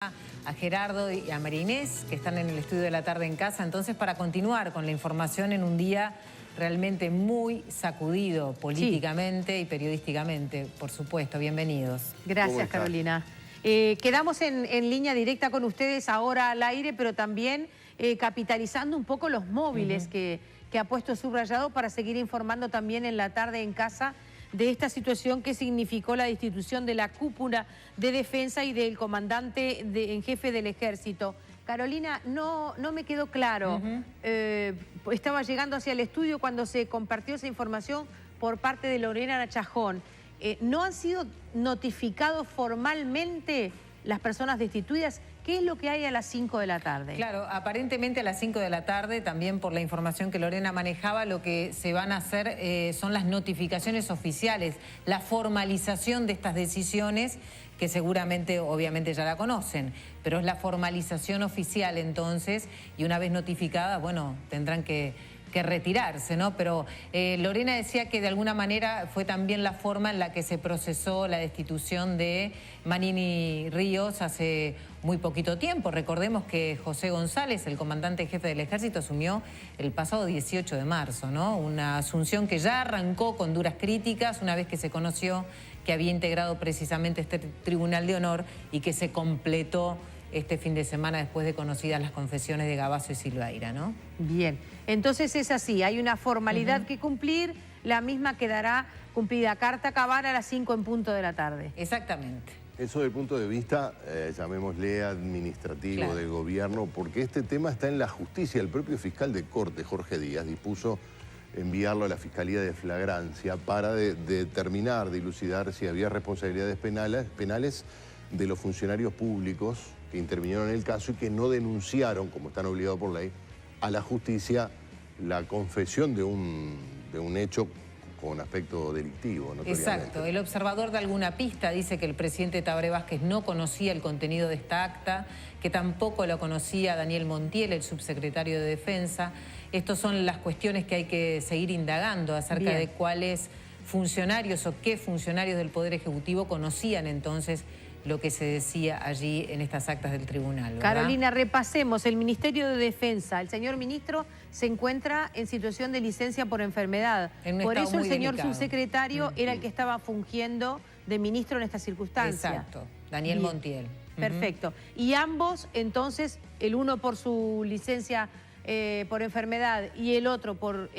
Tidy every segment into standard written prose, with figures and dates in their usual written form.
A Gerardo y a María Inés, que están en el estudio de la tarde en casa. Entonces, para continuar con la información en un día realmente muy sacudido políticamente y periodísticamente, por supuesto. Bienvenidos. Gracias, Carolina. Quedamos en línea directa con ustedes ahora al aire, pero también capitalizando un poco los móviles que ha puesto Subrayado para seguir informando también en la tarde en casa de esta situación que significó la destitución de la cúpula de defensa y del comandante en jefe del ejército. Carolina, no me quedó claro. Estaba llegando hacia el estudio cuando se compartió esa información por parte de Lorena Nachajón. ¿No han sido notificados formalmente las personas destituidas? ¿Qué es lo que hay a las 5 de la tarde? Claro, aparentemente a las 5 de la tarde, también por la información que Lorena manejaba, lo que se van a hacer son las notificaciones oficiales, la formalización de estas decisiones, que seguramente, obviamente ya la conocen, pero es la formalización oficial entonces, y una vez notificada, bueno, tendrán que retirarse, ¿no? Pero Lorena decía que de alguna manera fue también la forma en la que se procesó la destitución de Manini Ríos hace muy poquito tiempo. Recordemos que José González, el comandante jefe del ejército, asumió el pasado 18 de marzo, ¿no? Una asunción que ya arrancó con duras críticas una vez que se conoció que había integrado precisamente este Tribunal de Honor y que se completó este fin de semana después de conocidas las confesiones de Gavazo y Silveira, ¿no? Bien, entonces es así, hay una formalidad que cumplir, la misma quedará cumplida carta cabal a las 5 en punto de la tarde. Exactamente. Eso del punto de vista, llamémosle administrativo, del gobierno, porque este tema está en la justicia. El propio fiscal de corte, Jorge Díaz, dispuso enviarlo a la Fiscalía de Flagrancia para determinar, dilucidar si había responsabilidades penales de los funcionarios públicos que intervinieron en el caso y que no denunciaron, como están obligados por ley, a la justicia la confesión de un hecho con aspecto delictivo, notoriamente. Exacto. El observador da alguna pista, dice que el presidente Tabaré Vázquez no conocía el contenido de esta acta, que tampoco lo conocía Daniel Montiel, el subsecretario de Defensa. Estas son las cuestiones que hay que seguir indagando acerca de cuáles funcionarios o qué funcionarios del Poder Ejecutivo conocían entonces lo que se decía allí en estas actas del tribunal, ¿verdad? Carolina, repasemos. El Ministerio de Defensa, el señor ministro se encuentra en situación de licencia por enfermedad. Por eso el señor subsecretario era el que estaba fungiendo de ministro en esta circunstancia. Exacto, Daniel Montiel. Perfecto. Y ambos, entonces, el uno por su licencia por enfermedad y el otro por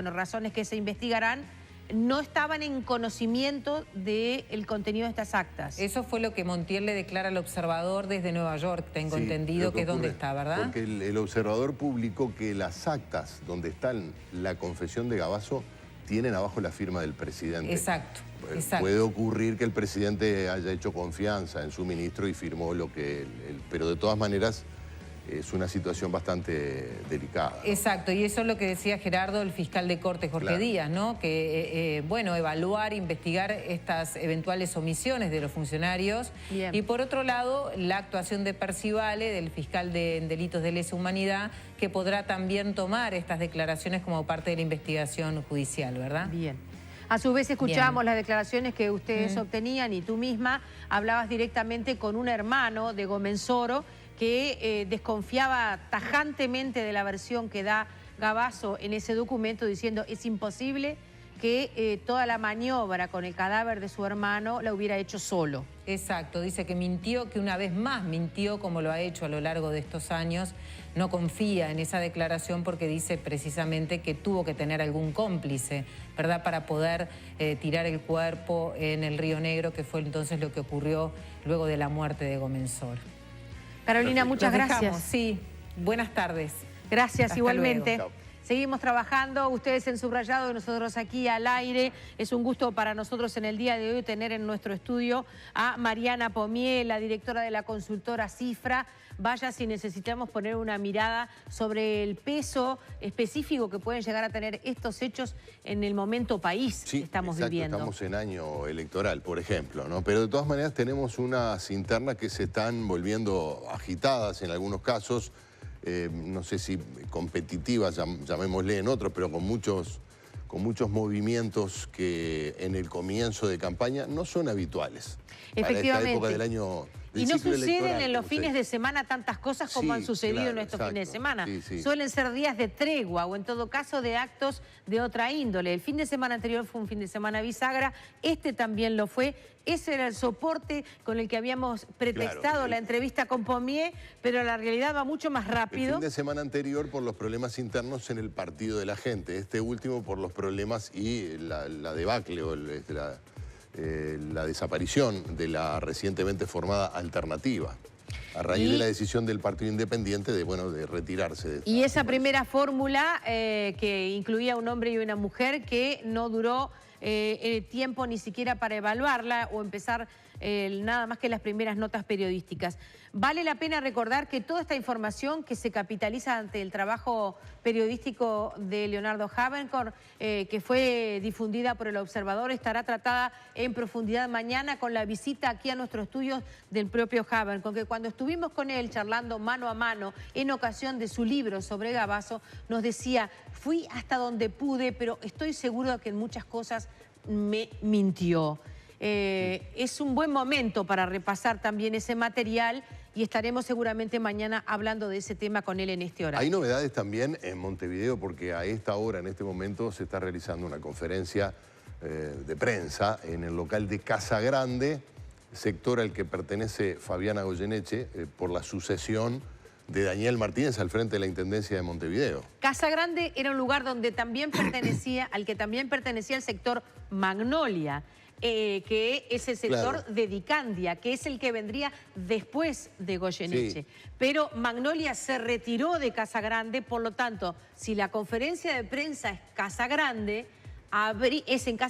razones que se investigarán, no estaban en conocimiento del contenido de estas actas. Eso fue lo que Montiel le declara al observador desde Nueva York, tengo entendido que es donde está, ¿verdad? Porque el observador publicó que las actas donde está la confesión de Gavazo tienen abajo la firma del presidente. Exacto. Puede ocurrir que el presidente haya hecho confianza en su ministro y firmó lo que... pero de todas maneras es una situación bastante delicada, ¿no? Exacto, y eso es lo que decía Gerardo, el fiscal de corte Jorge Díaz, ¿no? Que, evaluar, investigar estas eventuales omisiones de los funcionarios. Y por otro lado, la actuación de Percivale, del fiscal de delitos de lesa humanidad, que podrá también tomar estas declaraciones como parte de la investigación judicial, ¿verdad? Bien. A su vez escuchamos las declaraciones que ustedes obtenían y tú misma hablabas directamente con un hermano de Gomenzoro que desconfiaba tajantemente de la versión que da Gavazo en ese documento, diciendo es imposible que toda la maniobra con el cadáver de su hermano la hubiera hecho solo. Exacto, dice que mintió, que una vez más mintió como lo ha hecho a lo largo de estos años. No confía en esa declaración porque dice precisamente que tuvo que tener algún cómplice, ¿verdad? Para poder tirar el cuerpo en el Río Negro, que fue entonces lo que ocurrió luego de la muerte de Gomenzoro. Carolina, muchas gracias. Sí, buenas tardes. Gracias, Hasta igualmente. luego. Seguimos trabajando, ustedes en Subrayado y nosotros aquí al aire. Es un gusto para nosotros en el día de hoy tener en nuestro estudio a Mariana Pomiel, la directora de la consultora Cifra. Vaya si necesitamos poner una mirada sobre el peso específico que pueden llegar a tener estos hechos en el momento país que estamos viviendo. Estamos en año electoral, por ejemplo, ¿no? Pero de todas maneras tenemos unas internas que se están volviendo agitadas en algunos casos. No sé si competitivas, llamémosle en otros, pero con muchos movimientos que en el comienzo de campaña no son habituales. Efectivamente. Para esta época Y no suceden en los fines de semana tantas cosas como han sucedido en estos fines de semana. Suelen ser días de tregua o en todo caso de actos de otra índole. El fin de semana anterior fue un fin de semana bisagra, este también lo fue. Ese era el soporte con el que habíamos pretextado la entrevista con Pomier, pero la realidad va mucho más rápido. El fin de semana anterior por los problemas internos en el partido de la gente, este último por los problemas y la debacle o la desaparición de la recientemente formada Alternativa, a raíz de la decisión del Partido Independiente de retirarse. Y esa primera fórmula que incluía un hombre y una mujer que no duró tiempo ni siquiera para evaluarla o empezar nada más que las primeras notas periodísticas. Vale la pena recordar que toda esta información que se capitaliza ante el trabajo periodístico de Leonardo Habenkorn, que fue difundida por El Observador, estará tratada en profundidad mañana con la visita aquí a nuestros estudios del propio Habenkorn, que cuando estuvimos con él charlando mano a mano en ocasión de su libro sobre Gabazo, nos decía, fui hasta donde pude, pero estoy seguro de que en muchas cosas me mintió. Es un buen momento para repasar también ese material y estaremos seguramente mañana hablando de ese tema con él en este horario. Hay novedades también en Montevideo porque a esta hora, en este momento, se está realizando una conferencia de prensa en el local de Casa Grande, sector al que pertenece Fabiana Goyeneche, por la sucesión de Daniel Martínez al frente de la Intendencia de Montevideo. Casa Grande era un lugar donde también pertenecía, al que también pertenecía el sector Magnolia, que es el sector de Dicandia, que es el que vendría después de Goyeneche. Sí. Pero Magnolia se retiró de Casa Grande, por lo tanto, si la conferencia de prensa es en Casa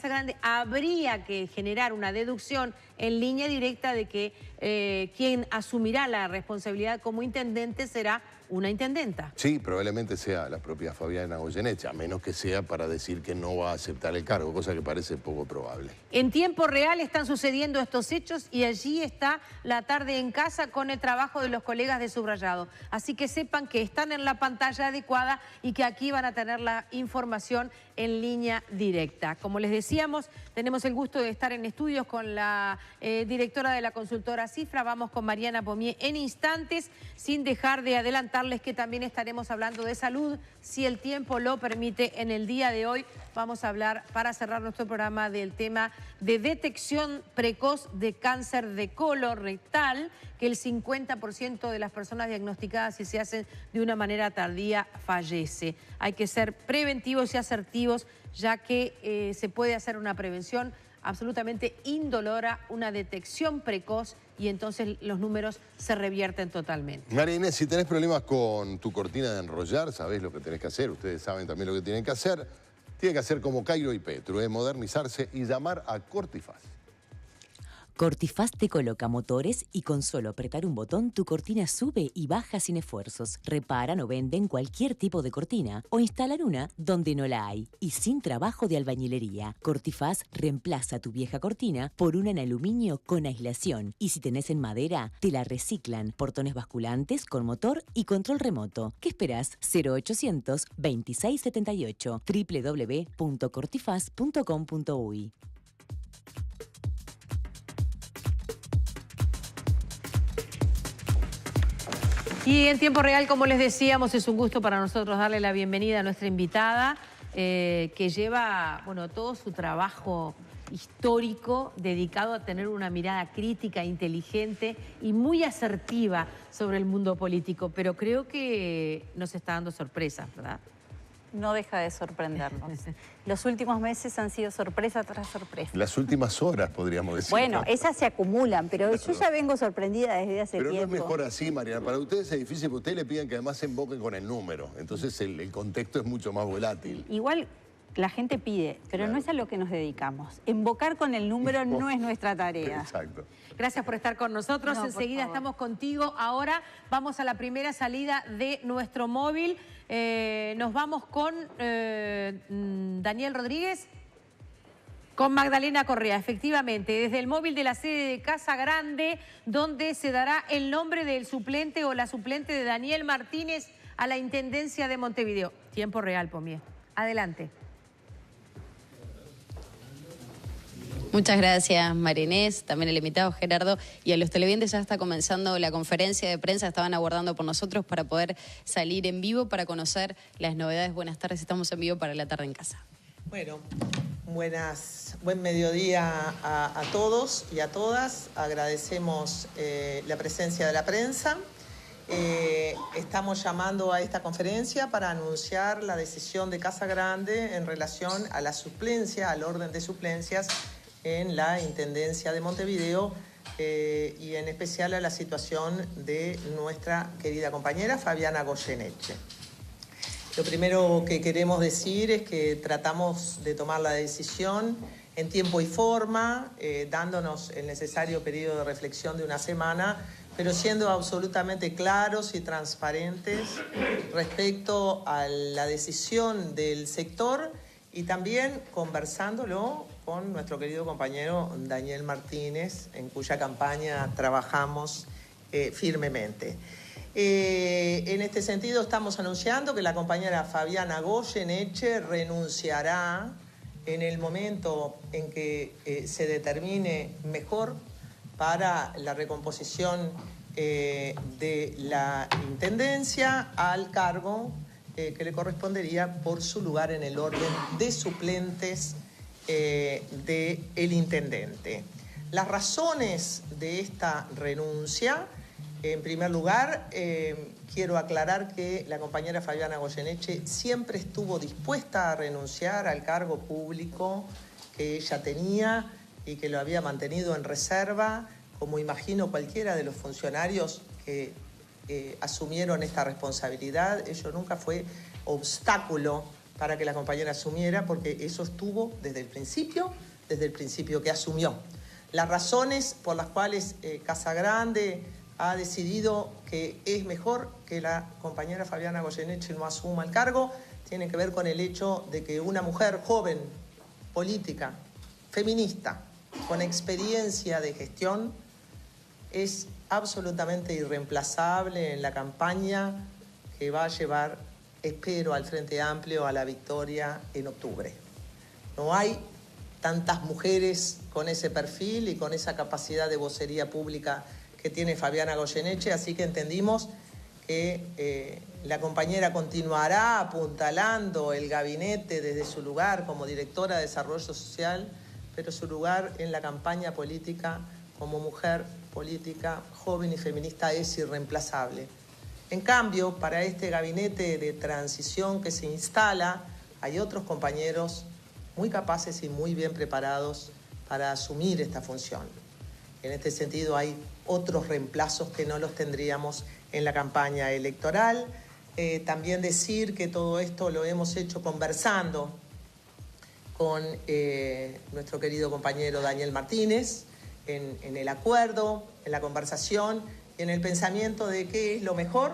Grande, habría que generar una deducción en línea directa de que quien asumirá la responsabilidad como intendente será una intendenta. Sí, probablemente sea la propia Fabiana Goyeneche, a menos que sea para decir que no va a aceptar el cargo, cosa que parece poco probable. En tiempo real están sucediendo estos hechos y allí está La Tarde en Casa con el trabajo de los colegas de Subrayado. Así que sepan que están en la pantalla adecuada y que aquí van a tener la información en línea directa. Como les decíamos, tenemos el gusto de estar en estudios con la directora de la consultora Cifra. Vamos con Mariana Pomier en instantes, sin dejar de adelantarles que también estaremos hablando de salud, si el tiempo lo permite. En el día de hoy vamos a hablar, para cerrar nuestro programa, del tema de detección precoz de cáncer de colon rectal, que el 50% de las personas diagnosticadas, si se hacen de una manera tardía, fallece. Hay que ser preventivos y asertivos, ya que se puede hacer una prevención absolutamente indolora, una detección precoz, y entonces los números se revierten totalmente. María Inés, si tenés problemas con tu cortina de enrollar, sabés lo que tenés que hacer, ustedes saben también lo que tienen que hacer. Tienen que hacer como Cairo y Petru, modernizarse y llamar a Cortifaz. Cortifaz te coloca motores y con solo apretar un botón tu cortina sube y baja sin esfuerzos. Reparan o venden cualquier tipo de cortina o instalan una donde no la hay y sin trabajo de albañilería. Cortifaz reemplaza tu vieja cortina por una en aluminio con aislación y si tenés en madera te la reciclan. Portones basculantes con motor y control remoto. ¿Qué esperás? 0800 2678 www.cortifaz.com.uy. Y en tiempo real, como les decíamos, es un gusto para nosotros darle la bienvenida a nuestra invitada, que lleva todo su trabajo histórico dedicado a tener una mirada crítica, inteligente y muy asertiva sobre el mundo político. Pero creo que nos está dando sorpresas, ¿verdad? No deja de sorprendernos. Los últimos meses han sido sorpresa tras sorpresa. Las últimas horas, podríamos decir. Bueno, esas se acumulan, pero yo ya vengo sorprendida desde hace tiempo. Pero no es mejor así, Mariana. Para ustedes es difícil, porque ustedes le piden que además se invoquen con el número. Entonces el contexto es mucho más volátil. Igual la gente pide, pero no es a lo que nos dedicamos. Invocar con el número no es nuestra tarea. Exacto. Gracias por estar con nosotros. Enseguida estamos contigo. Ahora vamos a la primera salida de nuestro móvil. Nos vamos con Daniel Rodríguez, con Magdalena Correa, efectivamente, desde el móvil de la sede de Casa Grande, donde se dará el nombre del suplente o la suplente de Daniel Martínez a la Intendencia de Montevideo. Tiempo real, Pomier. Adelante. Muchas gracias, Marinés, también el invitado Gerardo, y a los televidentes. Ya está comenzando la conferencia de prensa, estaban aguardando por nosotros para poder salir en vivo para conocer las novedades. Buenas tardes, estamos en vivo para La Tarde en Casa. Bueno, buen mediodía a todos y a todas. Agradecemos la presencia de la prensa. Estamos llamando a esta conferencia para anunciar la decisión de Casa Grande en relación a la suplencia, al orden de suplencias en la Intendencia de Montevideo y en especial a la situación de nuestra querida compañera Fabiana Goyeneche. Lo primero que queremos decir es que tratamos de tomar la decisión en tiempo y forma, dándonos el necesario periodo de reflexión de una semana, pero siendo absolutamente claros y transparentes respecto a la decisión del sector y también conversándolo con nuestro querido compañero Daniel Martínez, en cuya campaña trabajamos firmemente. En este sentido estamos anunciando que la compañera Fabiana Goyeneche renunciará en el momento en que se determine mejor para la recomposición de la Intendencia al cargo que le correspondería por su lugar en el orden de suplentes del intendente. Las razones de esta renuncia, en primer lugar, quiero aclarar que la compañera Fabiana Goyeneche siempre estuvo dispuesta a renunciar al cargo público que ella tenía y que lo había mantenido en reserva, como imagino cualquiera de los funcionarios que asumieron esta responsabilidad. Ello nunca fue obstáculo para que la compañera asumiera, porque eso estuvo desde el principio que asumió. Las razones por las cuales Casa Grande ha decidido que es mejor que la compañera Fabiana Goyeneche no asuma el cargo tienen que ver con el hecho de que una mujer joven, política, feminista, con experiencia de gestión, es absolutamente irreemplazable en la campaña que va a llevar, espero, al Frente Amplio a la victoria en octubre. No hay tantas mujeres con ese perfil y con esa capacidad de vocería pública que tiene Fabiana Goyeneche, así que entendimos que la compañera continuará apuntalando el gabinete desde su lugar como directora de Desarrollo Social, pero su lugar en la campaña política como mujer política, joven y feminista es irreemplazable. En cambio, para este gabinete de transición que se instala, hay otros compañeros muy capaces y muy bien preparados para asumir esta función. En este sentido, hay otros reemplazos que no los tendríamos en la campaña electoral. También decir que todo esto lo hemos hecho conversando con nuestro querido compañero Daniel Martínez, en el acuerdo, en la conversación y en el pensamiento de qué es lo mejor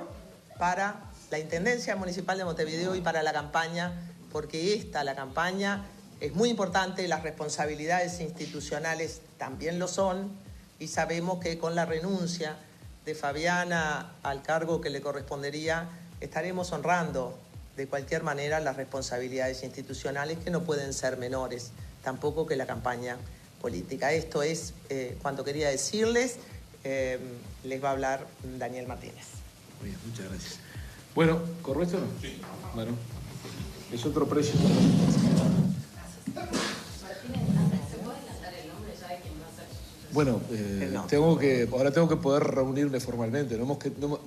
para la Intendencia Municipal de Montevideo y para la campaña, porque la campaña es muy importante, las responsabilidades institucionales también lo son, y sabemos que con la renuncia de Fabiana al cargo que le correspondería, estaremos honrando de cualquier manera las responsabilidades institucionales, que no pueden ser menores, tampoco que la campaña política. Esto es cuanto quería decirles. Les va a hablar Daniel Martínez. Muy bien, muchas gracias. Bueno, ¿correcto o no? Sí. Bueno, es otro precio. Bueno, ahora tengo que poder reunirme formalmente. No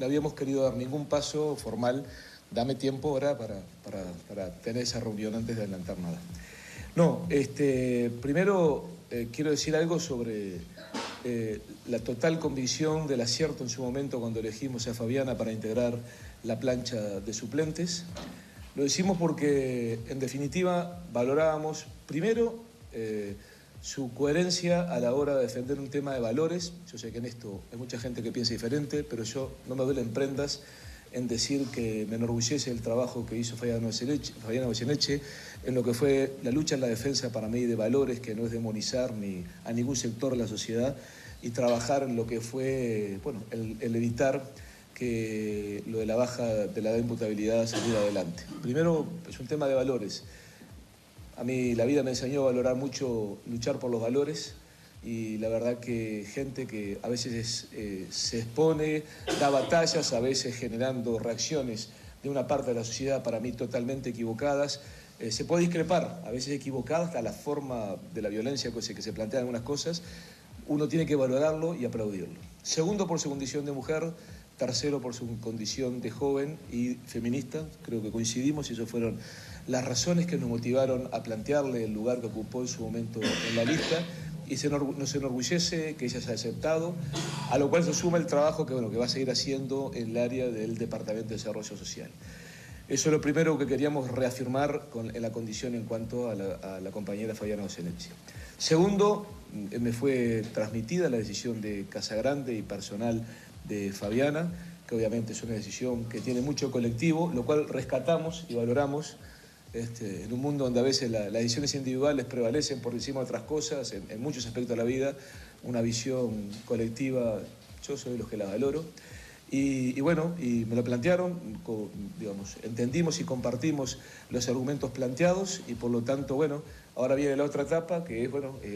habíamos querido dar ningún paso formal. Dame tiempo ahora para tener esa reunión antes de adelantar nada. No, primero quiero decir algo sobre la total convicción del acierto en su momento cuando elegimos a Fabiana para integrar la plancha de suplentes. Lo decimos porque, en definitiva, valorábamos primero su coherencia a la hora de defender un tema de valores. Yo sé que en esto hay mucha gente que piensa diferente, pero yo no me duele en prendas en decir que me enorgullece el trabajo que hizo Fabiana Goyeneche en lo que fue la lucha en la defensa para mí de valores, que no es demonizar ni a ningún sector de la sociedad, y trabajar en lo que fue el evitar que lo de la baja de la imputabilidad saliera adelante. Primero, es un tema de valores. A mí la vida me enseñó a valorar mucho luchar por los valores y la verdad que gente que a veces se expone, da batallas, a veces generando reacciones de una parte de la sociedad para mí totalmente equivocadas. Se puede discrepar, a veces equivocadas, hasta la forma de la violencia que se plantean algunas cosas. Uno tiene que valorarlo y aplaudirlo. Segundo, por su condición de mujer. Tercero, por su condición de joven y feminista. Creo que coincidimos y esas fueron las razones que nos motivaron a plantearle el lugar que ocupó en su momento en la lista. Y nos enorgullece que ella se haya aceptado, a lo cual se suma el trabajo que va a seguir haciendo en el área del Departamento de Desarrollo Social. Eso es lo primero que queríamos reafirmar en la condición en cuanto a la compañera Fabiana Goyeneche. Segundo, me fue transmitida la decisión de Casagrande y personal de Fabiana, que obviamente es una decisión que tiene mucho colectivo, lo cual rescatamos y valoramos en un mundo donde a veces las decisiones individuales prevalecen por encima de otras cosas, en muchos aspectos de la vida, una visión colectiva, yo soy de los que la valoro. Y me lo plantearon, digamos, entendimos y compartimos los argumentos planteados y por lo tanto, ahora viene la otra etapa que es,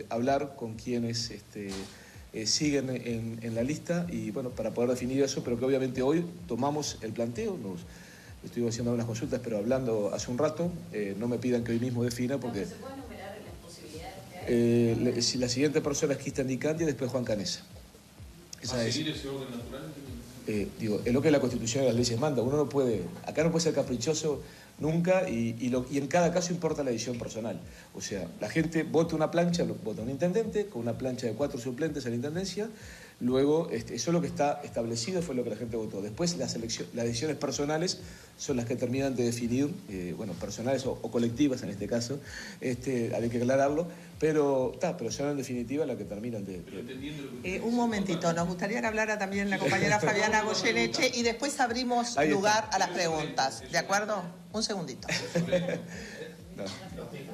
hablar con quienes siguen en la lista y, para poder definir eso, pero que obviamente hoy tomamos el planteo, estuve haciendo unas consultas, pero hablando hace un rato, no me pidan que hoy mismo defina porque... ¿Se pueden enumerar las posibilidades? La siguiente persona es Cristian Di Candia y después Juan Canesa. ¿A seguir ese orden natural? Es lo que la Constitución y las leyes manda. Uno no puede, acá no puede ser caprichoso nunca y en cada caso importa la decisión personal. O sea, la gente vota una plancha, vota un intendente con una plancha de 4 suplentes a la intendencia. Luego, eso es lo que está establecido, fue lo que la gente votó. Después, las decisiones personales son las que terminan de definir, personales o colectivas en este caso, hay que aclararlo, pero son en definitiva las que terminan de... Un momentito, nos gustaría que hablara también la compañera Fabiana Goyeneche y después abrimos lugar a las preguntas, ¿de acuerdo? Un segundito.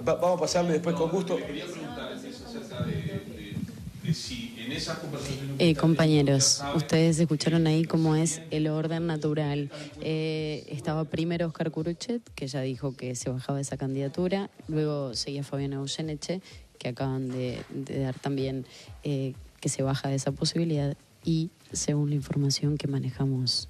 Vamos a pasarle después con gusto. Quería preguntarles acerca de si en esas conversaciones... Compañeros, ustedes escucharon ahí cómo es el orden natural. Estaba primero Oscar Curuchet, que ya dijo que se bajaba de esa candidatura, luego seguía Fabiana Goyeneche, que acaban de dar también que se baja de esa posibilidad, y según la información que manejamos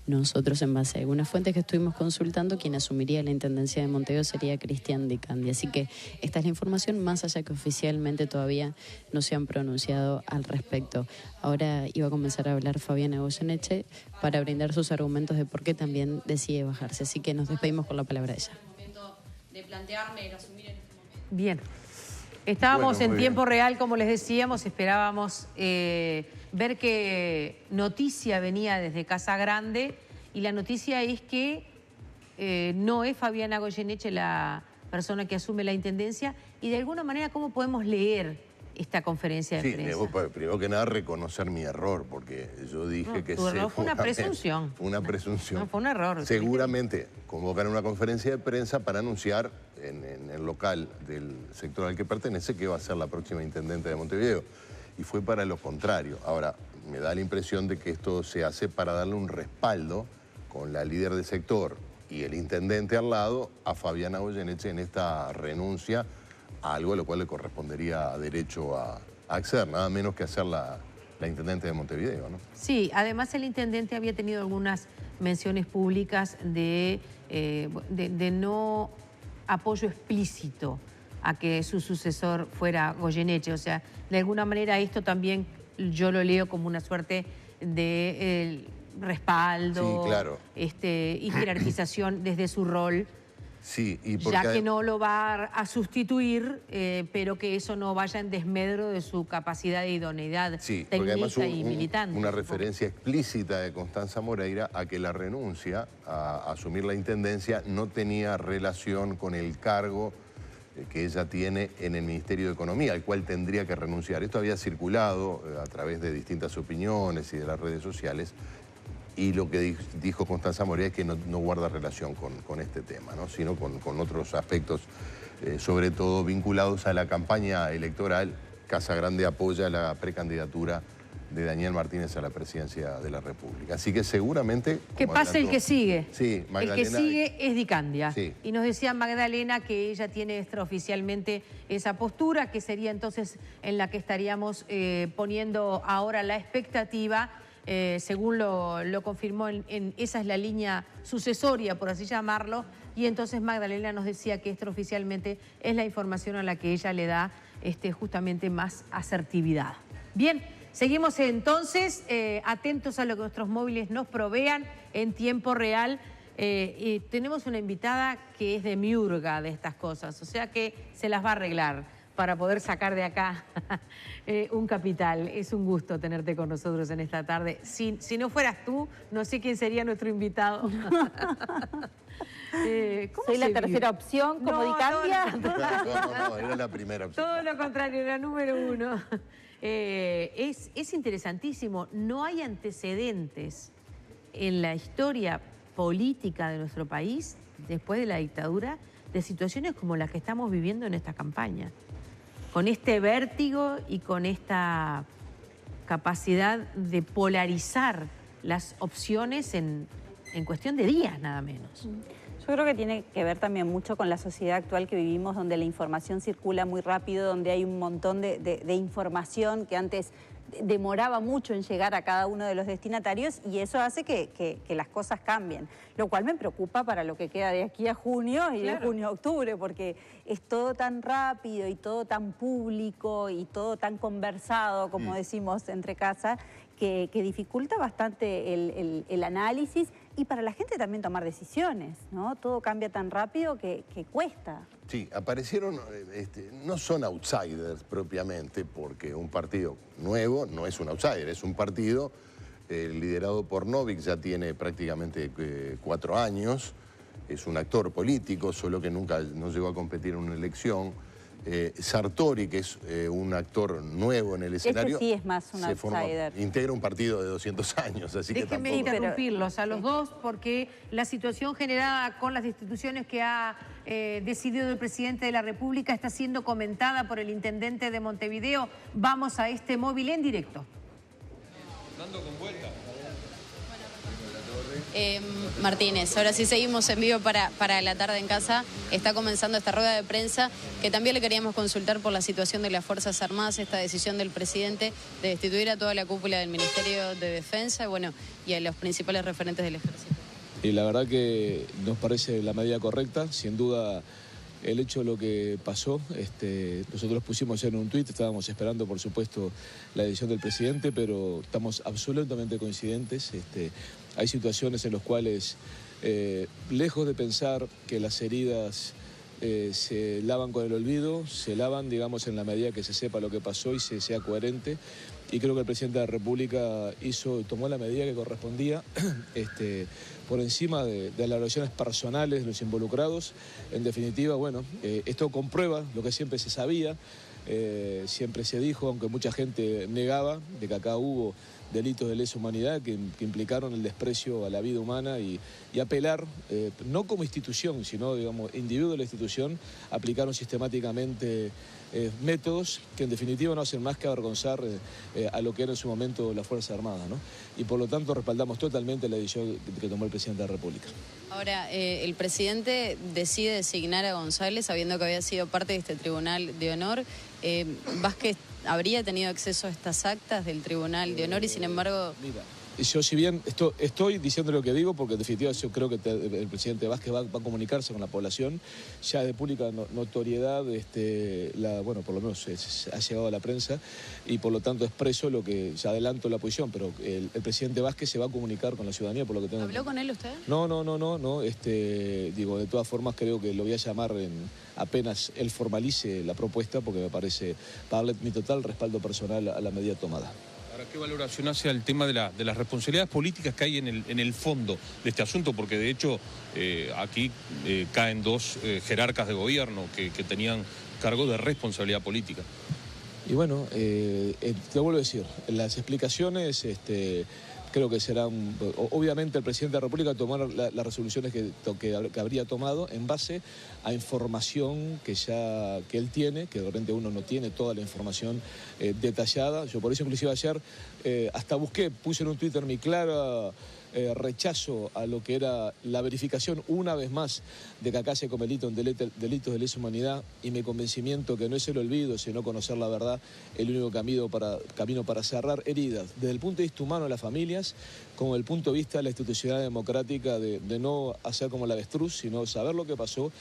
nosotros en base a algunas fuentes que estuvimos consultando, quien asumiría la intendencia de Montevideo sería Cristian Di Candia. Así que esta es la información, más allá que oficialmente todavía no se han pronunciado al respecto. Ahora iba a comenzar a hablar Fabiana Goyeneche para brindar sus argumentos de por qué también decide bajarse. Así que nos despedimos con la palabra de ella. De plantearme el asumir en este momento. Bien. Estábamos en tiempo real, como les decíamos, esperábamos ver qué noticia venía desde Casagrande y la noticia es que no es Fabiana Goyeneche la persona que asume la intendencia y de alguna manera, ¿cómo podemos leer esta conferencia de prensa? Primero que nada reconocer mi error, porque yo dije que... Tu error fue una presunción. Una presunción. No, fue un error. Seguramente convocan una conferencia de prensa para anunciar en el local del sector al que pertenece que va a ser la próxima intendente de Montevideo. Y fue para lo contrario. Ahora, me da la impresión de que esto se hace para darle un respaldo con la líder del sector y el intendente al lado a Fabiana Goyeneche en esta renuncia a algo a lo cual le correspondería derecho a acceder, nada menos que hacer la intendente de Montevideo, ¿no? Sí, además el intendente había tenido algunas menciones públicas de no apoyo explícito a que su sucesor fuera Goyeneche. O sea, de alguna manera esto también yo lo leo como una suerte de respaldo, sí, claro, y jerarquización desde su rol. Sí, y ya que no lo va a sustituir, pero que eso no vaya en desmedro de su capacidad de idoneidad técnica y militante. Una referencia explícita de Constanza Moreira a que la renuncia a asumir la intendencia no tenía relación con el cargo que ella tiene en el Ministerio de Economía, al cual tendría que renunciar. Esto había circulado a través de distintas opiniones y de las redes sociales. Y lo que dijo Constanza Moreira es que no guarda relación con este tema, ¿no? Sino con otros aspectos, sobre todo vinculados a la campaña electoral. Casagrande apoya la precandidatura de Daniel Martínez a la presidencia de la República. Así que seguramente... Que pase el que sigue. Sí, Magdalena. El que sigue es Di Candia. Sí. Y nos decía Magdalena que ella tiene extraoficialmente esa postura, que sería entonces en la que estaríamos poniendo ahora la expectativa. Según lo confirmó, esa es la línea sucesoria, por así llamarlo. Y entonces Magdalena nos decía que extraoficialmente es la información a la que ella le da justamente más asertividad. Bien. Seguimos entonces atentos a lo que nuestros móviles nos provean en tiempo real. Y tenemos una invitada que es de miurga de estas cosas, o sea que se las va a arreglar para poder sacar de acá un capital. Es un gusto tenerte con nosotros en esta tarde. Si no fueras tú, no sé quién sería nuestro invitado. Soy la tercera opción, como Di Candia. No, era la primera opción. Todo lo contrario, era número uno. Es interesantísimo. No hay antecedentes en la historia política de nuestro país, después de la dictadura, de situaciones como las que estamos viviendo en esta campaña. Con este vértigo y con esta capacidad de polarizar las opciones en cuestión de días, nada menos. Yo creo que tiene que ver también mucho con la sociedad actual que vivimos, donde la información circula muy rápido, donde hay un montón de información que antes demoraba mucho en llegar a cada uno de los destinatarios, y eso hace que las cosas cambien, lo cual me preocupa para lo que queda de aquí a junio y de junio a octubre, porque es todo tan rápido y todo tan público y todo tan conversado, como decimos entre casa, que dificulta bastante el análisis y para la gente también tomar decisiones, ¿no? Todo cambia tan rápido que cuesta. Sí, aparecieron, no son outsiders propiamente, porque un partido nuevo no es un outsider, es un partido liderado por Novik, ya tiene prácticamente 4 años, es un actor político, solo que nunca no llegó a competir en una elección. Sartori, que es un actor nuevo en el escenario, sí es más un outsider. Integra un partido de 200 años, así que tampoco... Déjenme interrumpirlos a los dos, porque la situación generada con las destituciones que ha decidido el presidente de la República está siendo comentada por el intendente de Montevideo. Vamos a este móvil en directo. Dando con vuelta. Martínez, ahora sí seguimos en vivo para la tarde en casa. Está comenzando esta rueda de prensa que también le queríamos consultar por la situación de las Fuerzas Armadas, esta decisión del presidente de destituir a toda la cúpula del Ministerio de Defensa y a los principales referentes del Ejército. Y la verdad que nos parece la medida correcta, sin duda. El hecho de lo que pasó, nosotros pusimos en un tuit, estábamos esperando por supuesto la decisión del presidente, pero estamos absolutamente coincidentes. Hay situaciones en las cuales, lejos de pensar que las heridas se lavan con el olvido, se lavan, digamos, en la medida que se sepa lo que pasó y se sea coherente. Y creo que el presidente de la República tomó la medida que correspondía por encima de las relaciones personales de los involucrados. En definitiva, bueno, esto comprueba lo que siempre se sabía, siempre se dijo, aunque mucha gente negaba, de que acá hubo delitos de lesa humanidad que implicaron el desprecio a la vida humana y apelar, no como institución, sino, digamos, individuo de la institución, aplicaron sistemáticamente métodos que en definitiva no hacen más que avergonzar a lo que era en su momento la Fuerza Armada, ¿no? Y por lo tanto respaldamos totalmente la decisión que tomó el presidente de la República. Ahora, el presidente decide designar a González sabiendo que había sido parte de este Tribunal de Honor. Vázquez habría tenido acceso a estas actas del Tribunal de Honor y sin embargo... Mira, yo si bien estoy diciendo lo que digo, porque en definitiva yo creo que el presidente Vázquez va a comunicarse con la población, ya de pública notoriedad, bueno, por lo menos ha llegado a la prensa y por lo tanto expreso lo que, ya adelanto la posición, pero el presidente Vázquez se va a comunicar con la ciudadanía por lo que tengo. ¿Habló con él usted? No, digo, de todas formas creo que lo voy a llamar apenas él formalice la propuesta, porque me parece, para darle mi total respaldo personal a la medida tomada. ¿Qué valoración hace al tema de las responsabilidades políticas que hay en el fondo de este asunto? Porque de hecho aquí caen 2 jerarcas de gobierno que tenían cargo de responsabilidad política. Y bueno, te vuelvo a decir, las explicaciones creo que serán, obviamente el presidente de la República tomará las resoluciones que habría tomado en base a información que él tiene, que de repente uno no tiene toda la información detallada. Yo por eso inclusive ayer hasta puse en un Twitter mi clara rechazo a lo que era la verificación una vez más de que acá se cometen delitos de lesa humanidad, y mi convencimiento que no es el olvido, sino conocer la verdad, el único camino para cerrar heridas, desde el punto de vista humano de las familias, como el punto de vista de la institucionalidad democrática, de no hacer como la avestruz, sino saber lo que pasó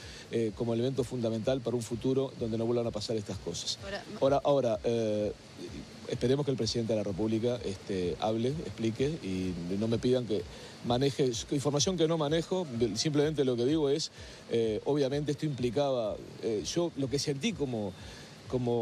como elemento fundamental para un futuro donde no vuelvan a pasar estas cosas. Ahora, esperemos que el presidente de la República hable, explique y no me pidan que maneje información que no manejo. Simplemente lo que digo es, obviamente esto implicaba, yo lo que sentí como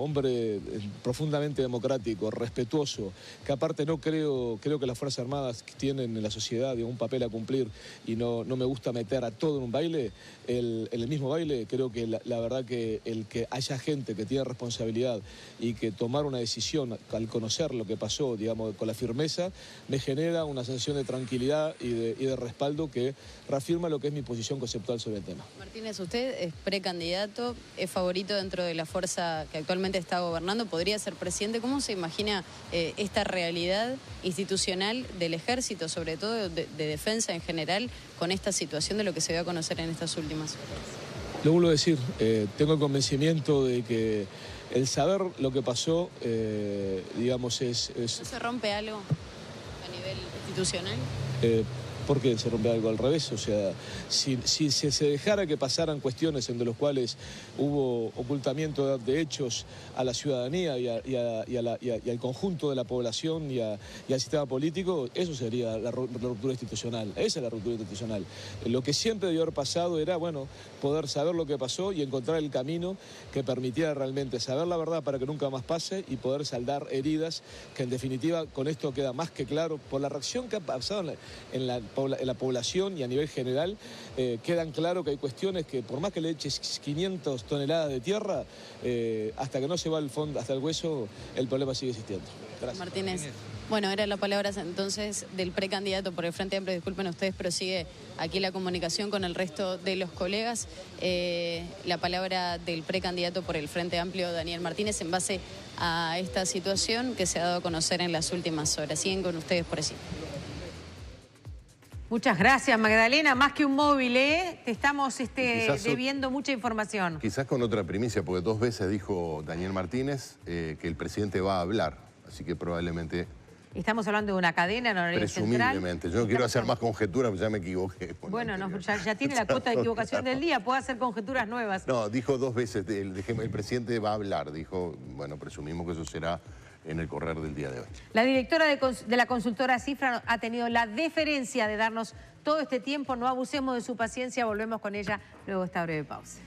hombre profundamente democrático, respetuoso, que aparte creo que las Fuerzas Armadas tienen en la sociedad un papel a cumplir, y no me gusta meter a todo en un baile, en el mismo baile. Creo que la verdad que el que haya gente que tiene responsabilidad y que tomar una decisión al conocer lo que pasó, digamos, con la firmeza, me genera una sensación de tranquilidad y de respaldo que reafirma lo que es mi posición conceptual sobre el tema. Martínez, usted es precandidato, es favorito dentro de la fuerza que actualmente está gobernando, podría ser presidente. ¿Cómo se imagina esta realidad institucional del ejército, sobre todo de defensa en general, con esta situación de lo que se dio a conocer en estas últimas horas? Lo vuelvo a decir, tengo el convencimiento de que el saber lo que pasó, digamos, es... ¿No se rompe algo a nivel institucional? ¿Por qué se rompe algo al revés? O sea, si se dejara que pasaran cuestiones en las cuales hubo ocultamiento de hechos a la ciudadanía y al conjunto de la población y al sistema político, eso sería la ruptura institucional. Esa es la ruptura institucional. Lo que siempre debió haber pasado era, bueno, poder saber lo que pasó y encontrar el camino que permitiera realmente saber la verdad para que nunca más pase y poder saldar heridas, que en definitiva con esto queda más que claro por la reacción que ha pasado en la población y a nivel general. Quedan claro que hay cuestiones que por más que le eches 500 toneladas de tierra, hasta que no se va al fondo, hasta el hueso, el problema sigue existiendo. Gracias. Martínez. Bueno, era la palabra entonces del precandidato por el Frente Amplio. Disculpen ustedes, pero sigue aquí la comunicación con el resto de los colegas. La palabra del precandidato por el Frente Amplio, Daniel Martínez, en base a esta situación que se ha dado a conocer en las últimas horas. Siguen con ustedes por allí. Muchas gracias, Magdalena. Más que un móvil, te estamos debiendo mucha información. Quizás con otra primicia, porque 2 veces dijo Daniel Martínez que el presidente va a hablar, así que probablemente... Estamos hablando de una cadena en horario central. Presumiblemente. Yo no quiero hacer más conjeturas, porque ya me equivoqué. Bueno, ya tiene la cuota de equivocación del día, puede hacer conjeturas nuevas. No, dijo 2 veces, el presidente va a hablar, dijo, bueno, presumimos que eso será en el correr del día de hoy. La directora de la consultora Cifra ha tenido la deferencia de darnos todo este tiempo. No abusemos de su paciencia, volvemos con ella luego de esta breve pausa.